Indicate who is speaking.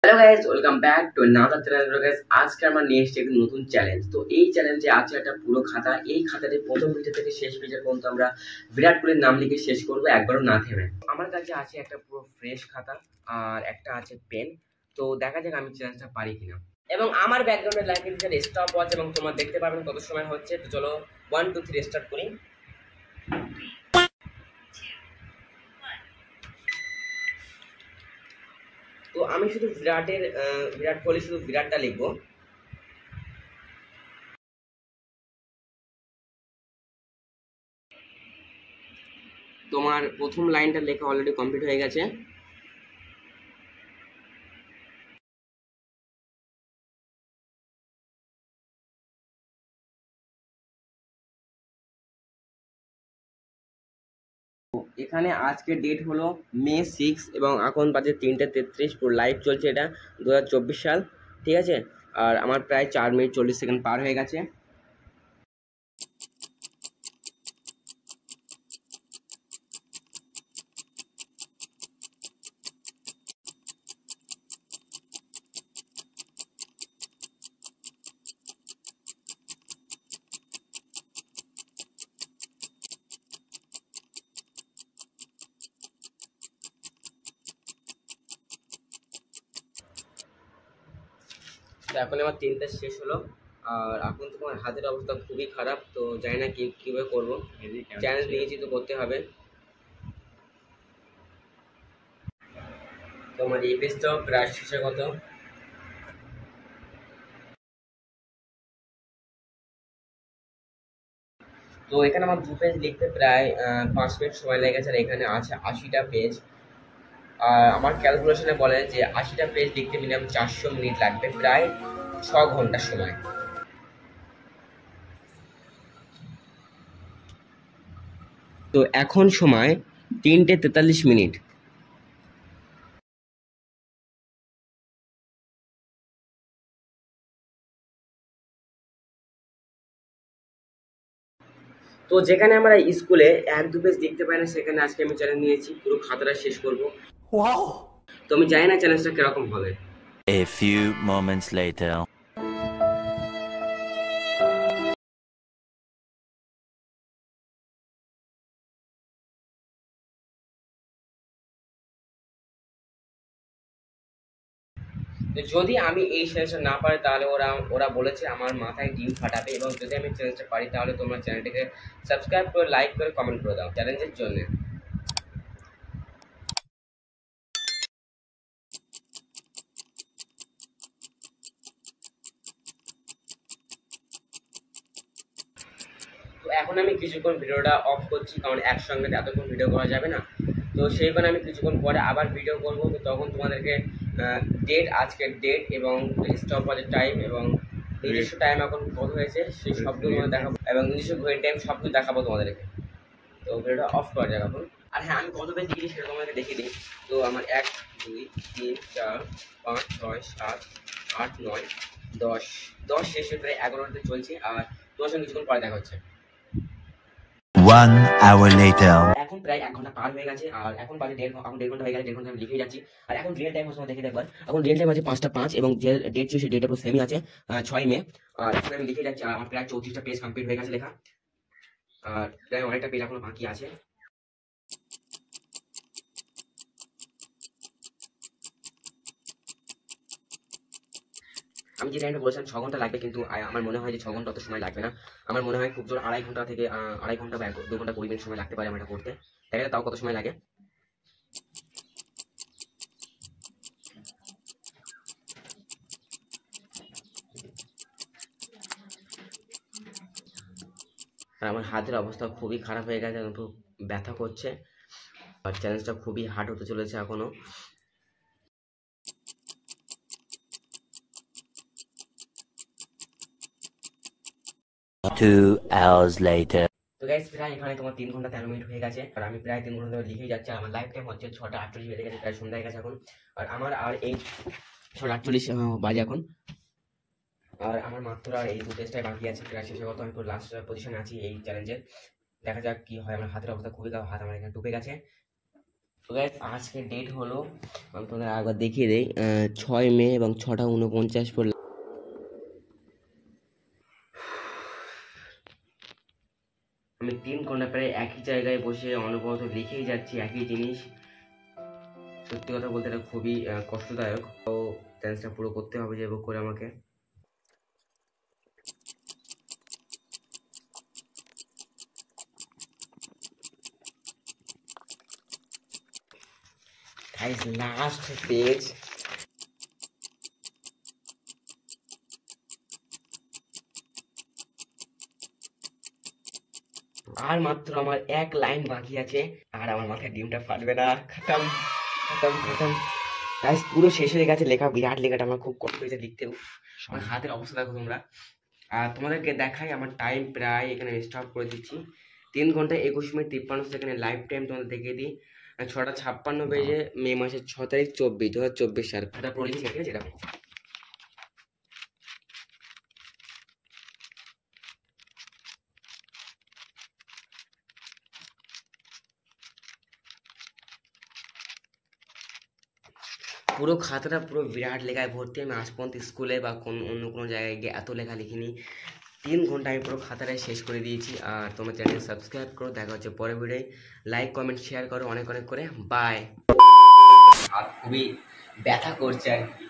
Speaker 1: Hello guys, welcome back to another channel. Guys, আজকে আমরা নিয়ে এসেছি একটা নতুন চ্যালেঞ্জ। তো এই চ্যালেঞ্জে আছে একটা পুরো খাতা। এই খাতাতে প্রথম পেজ থেকে শেষ পেজ পর্যন্ত আমরা বিরাট কোহলির নাম লিখে শেষ করব, একবারও না থেমে। আমার কাছে আছে একটা পুরো ফ্রেশ খাতা আর একটা আছে পেন। তো দেখা যাক আমি চ্যালেঞ্জটা পারি কিনা। এবং আমার ব্যাকগ্রাউন্ডে লাগিয়ে দিচ্ছে স্টপ ওয়াচ এবং তোমরা দেখতে পাবেন কত সময় হচ্ছে। তো চলো 1 2 3 স্টার্ট করি। তো আমি শুধু বিরাট কোহলি শুধু বিরাটটা লিখবো। তোমার প্রথম লাইনটা লেখা অলরেডি কমপ্লিট হয়ে গেছে। এখানে আজকের ডেট হলো মে 6 এবং এখন বাজে 3:33। পুরো লাইভ চলছে, এটা 2024 সাল, ঠিক আছে। আর আমার প্রায় 4 মিনিট 40 সেকেন্ড পার হয়ে গেছে। তো এখন আমার 3টা শেষ হলো আর এখন তোমার হাতের অবস্থা খুবই খারাপ। তো জানি না কীভাবে করবো, চ্যালেঞ্জ নিয়েছি তো করতে হবে। তো আমার এই পেজটাও প্রায় শেষে কত। তো এখানে আমার 2 পেজ লিখতে প্রায় 5 মিনিট সময় লেগে গেছে। আর এখানে আছে 80টা পেজ। আমার ক্যালকুলেশনে বলে যে 80টা পেজ লিখতে মিনিমাম 400 মিনিট লাগবে, প্রায় 6 ঘন্টা সময়। তো এখন সময় 3:43। তো যেখানে আমরা স্কুলে 1-2 পেজ লিখতে পারি না, সেখানে আজকে আমি চ্যালেঞ্জ নিয়েছি পুরো খাতাটা শেষ করব। ওয়াও! তো আমি জানি না চ্যালেঞ্জটা কিরকম হবে।
Speaker 2: A few moments later.
Speaker 1: তো যদি আমি এই চ্যালেঞ্জটা না পারি তাহলে ওরা বলেছে আমার মাথায় ডিম ফাটাবে। এবং যদি আমি চ্যালেঞ্জটা পারি তাহলে তোমরা চ্যানেলটিকে সাবস্ক্রাইব করে লাইক করে কমেন্ট করে দাও চ্যালেঞ্জের জন্য। তো এখন আমি কিছুক্ষণ ভিডিওটা অফ করছি, কারণ একসঙ্গে এতক্ষণ ভিডিও করা যাবে না। তো সেই কারণে আমি কিছুক্ষণ পরে আবার ভিডিও করবো। তো তখন তোমাদেরকে ডেট, আজকের ডেট এবং স্টপ ওয়াচের টাইম এবং নিজস্ব টাইম এখন কত হয়েছে সেই সবগুলো তোমাদের দেখাবো, এবং নিজস্ব ঘড়ির টাইম সবগুলো দেখাবো তোমাদেরকে। তো ভিডিওটা অফ করা যাক এখন। আর হ্যাঁ, আমি কত পেজ লিখেছি সেটা তোমাদেরকে দেখিয়ে দিই। তো আমার 1 2 3 4 5 6 7 8 9 10 10 শেষে প্রায় 11টাতে চলছে। আর তোমার সঙ্গে কিছুক্ষণ পরে দেখা হচ্ছে।
Speaker 2: 1 hour later.
Speaker 1: এখন প্রায় 1 ঘন্টা পার হয়ে গেছে আর এখন বাজে এখন 1.5 ঘন্টা হয়ে গেছে। 1.5 ঘন্টা আমি লিখে যাচ্ছি। আর এখন রিয়েল টাইম হচ্ছে, দেখে দেখবার এখন রিয়েল টাইম আছে 5টা 5 এবং যে ডেট ছিল সেই ডেটটা পুরো সেমই আছে, 6 মে। আর এখন আমি লিখে যাচ্ছি। আর আমার প্রায় 34টা পেজ কমপ্লিট হয়ে গেছে লেখা। আর প্রায় অনেকটা পেজ এখনো বাকি আছে। আমি যে টাইমটা বলেছিলাম 6 ঘন্টা লাগবে, কিন্তু আমার মনে হয় যে 6 ঘন্টা অত সময় লাগবে না। আমার মনে হয় খুব জোর 2.5 ঘন্টা থেকে 2.5 ঘন্টা বা 2 ঘন্টা 20 মিনিট সময় লাগতে পারে আমার এটা করতে। দেখা যাক তাও কত সময় লাগে। আর আমার হাতের অবস্থা খুবই খারাপ হয়ে গেছে, একটু ব্যথা করছে। আর চ্যালেঞ্জটা খুবই হার্ড হতে চলেছে এখনো।
Speaker 2: 2 hours later.
Speaker 1: তো গাইস, প্রায় এখানে তোমার 3 ঘন্টা 13 মিনিট হয়ে গেছে। আর আমি প্রায় 3 ঘন্টা ধরে লিখেই যাচ্ছি। আমার লাইফ টাইম হচ্ছে 6:48 বেজে গেছে, প্রায় সন্ধ্যা হয়ে গেছে এখন। আর আমার আর এই 6:48 বাজে এখন। আর আমার মাত্র আর এই 2 টেস্টটাই বাকি আছে, প্রায় শেষে কত। আমি তো লাস্ট পজিশনে আছি এই চ্যালেঞ্জের। দেখা যাক কি হয়। আমার হাতের অবস্থা খুবই খারাপ, হাত আমার এখানে ডুবে গেছে। তো গাইস আজকে ডেট হলো, আমি তোমাদের আগে দেখিয়ে দিই, 6 মে এবং 6টা 49 পড়ল। আমি 3 ঘন্টা প্রায় একই জায়গায় বসে অনবরত লিখেই যাচ্ছি একই জিনিস। সত্যি কথা বলতে এটা খুবই কষ্টদায়ক। তো চ্যালেঞ্জটা পুরো করতে হবে যে করে আমাকে। গাইস লাস্ট পেজ, আর মাত্র আমার 1 লাইন বাকি আছে, আর আমার মাথায় ডিমটা ফাটবে না। খতম খতম খতম গাইস, পুরো শেষ হয়ে গেছে লেখা। বিরাট লেখাটা আমার খুব কষ্ট হয়েছে লিখতে। আমার হাতের অবস্থা দেখো তোমরা। আর তোমাদেরকে দেখাই আমার টাইম প্রায় এখানে স্টপ করে দিচ্ছি। 3 ঘন্টা 21 মিনিট 53 সেকেন্ডে লাইভ টাইম তোমাদের দেখিয়ে দিই। 6টা 56 বেজে মে মাসের 6 তারিখ 2024 সাল। এটা পড়ে লিখেছি, ঠিক আছে? এটা পুরো খাতাটা পুরো বিরাট লেখায় ভর্তি। আমি আজ পর্যন্ত স্কুলে বা অন্য কোনো জায়গায় গিয়ে এত লেখা লিখিনি। 3 ঘন্টা আমি পুরো খাতাটাই শেষ করে দিয়েছি। আর তোমার চ্যানেল সাবস্ক্রাইব করো। দেখা হচ্ছে পরের ভিডিওয়। লাইক কমেন্ট শেয়ার করো অনেক অনেক করে। বাই। আর খুবই ব্যথা করছে আর কি।